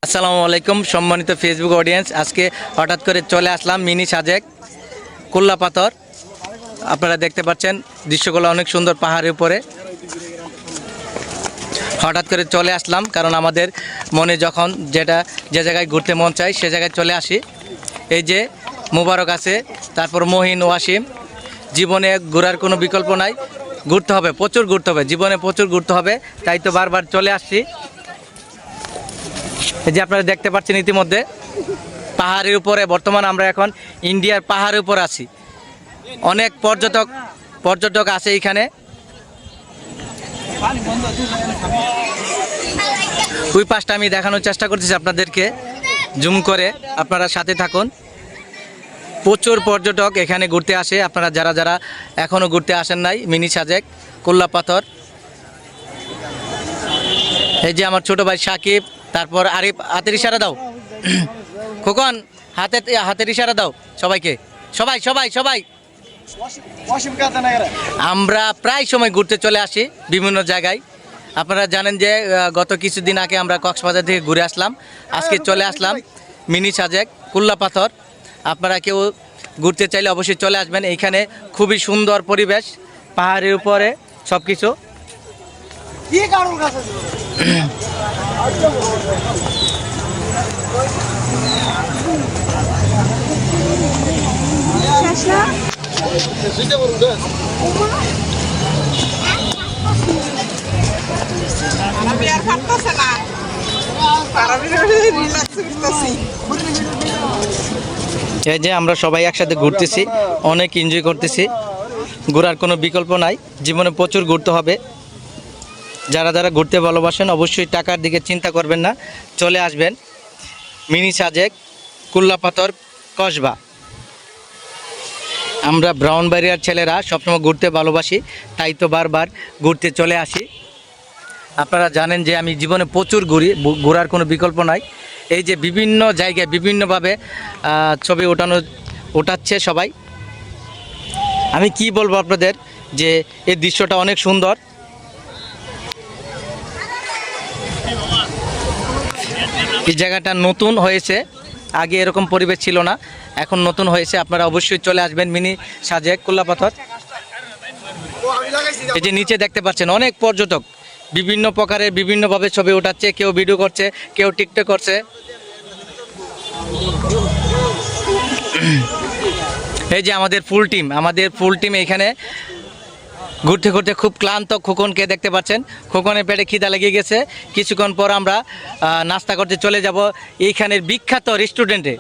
আসসালামু আলাইকুম সম্মানিত ফেসবুক অডিয়েন্স। আজকে হঠাৎ করে চলে আসলাম মিনি সাজেক কুল্লা পাথর। আপনারা দেখতে পাচ্ছেন দৃশ্যগুলো অনেক সুন্দর। পাহাড়ের উপরে হঠাৎ করে চলে আসলাম, কারণ আমাদের মনে যখন যে জায়গায় ঘুরতে মন চায় সে জায়গায় চলে আসি। এই যে মুবারক আছে, তারপর মহিন, ওয়াসিম। জীবনে ঘোরার কোনো বিকল্প নাই, ঘুরতে হবে, প্রচুর ঘুরতে হবে, জীবনে প্রচুর ঘুরতে হবে, তাই তো বারবার চলে আসছি। এই যে আপনারা দেখতে পাচ্ছেন ইতিমধ্যে পাহাড়ের উপরে, বর্তমান আমরা এখন ইন্ডিয়ার পাহাড়ের উপর আছি। অনেক পর্যটক আছে এখানে। ওই পাশটা আমি দেখানোর চেষ্টা করতেছি আপনাদেরকে জুম করে, আপনারা সাথে থাকুন। প্রচুর পর্যটক এখানে ঘুরতে আসে। আপনারা যারা এখনও ঘুরতে আসেন নাই মিনি সাজেক কুল্লা পাথর। এই যে আমার ছোট ভাই সাকিব, তারপর আরিফ। হাতের ইশারা দাও খোকন, হাতের ইশারা দাও সবাইকে। সবাই সবাই সবাই আমরা প্রায় সময় ঘুরতে চলে আসি বিভিন্ন জায়গায়। আপনারা জানেন যে গত কিছুদিন আগে আমরা কক্সবাজার থেকে ঘুরে আসলাম। আজকে চলে আসলাম মিনি সাজেক কুল্লা পাথর। আপনারা কেউ ঘুরতে চাইলে অবশ্যই চলে আসবেন। এইখানে খুবই সুন্দর পরিবেশ, পাহাড়ের উপরে সব কিছু। এই যে আমরা সবাই একসাথে ঘুরতেছি, অনেক এনজয় করতেছি। ঘোরার কোনো বিকল্প নাই, জীবনে প্রচুর ঘুরতে হবে। যারা ঘুরতে ভালোবাসেন অবশ্যই টাকার দিকে চিন্তা করবেন না, চলে আসবেন মিনি সাজেক কুল্লা পাথর কসবা। আমরা ব্রাউনবাড়িয়ার ছেলেরা সবসময় ঘুরতে ভালোবাসি, তাই তো বারবার ঘুরতে চলে আসি। আপনারা জানেন যে আমি জীবনে প্রচুর ঘুরি, ঘোরার কোনো বিকল্প নাই। এই যে বিভিন্ন জায়গায় বিভিন্নভাবে ছবি ওঠাচ্ছে সবাই। আমি কি বলবো আপনাদের, যে এই দৃশ্যটা অনেক সুন্দর। এই জায়গাটা নতুন হয়েছে, আগে এরকম পরিবেশ ছিল না, এখন নতুন হয়েছে। আপনারা অবশ্যই চলে আসবেন মিনি সাজেক কুল্লা পাথর। এই যে নিচে দেখতে পাচ্ছেন অনেক পর্যটক বিভিন্ন প্রকারের বিভিন্নভাবে ছবি ওঠাচ্ছে, কেউ ভিডিও করছে, কেউ টিকটক করছে। এই যে আমাদের ফুল টিম এখানে ঘুরতে ঘুরতে খুব ক্লান্ত। খোকনকে দেখতে পাচ্ছেন, খোকনের পেটে খিদা লেগে গেছে। কিছুক্ষণ পর আমরা নাস্তা করতে চলে যাব এইখানের বিখ্যাত রেস্টুরেন্টে।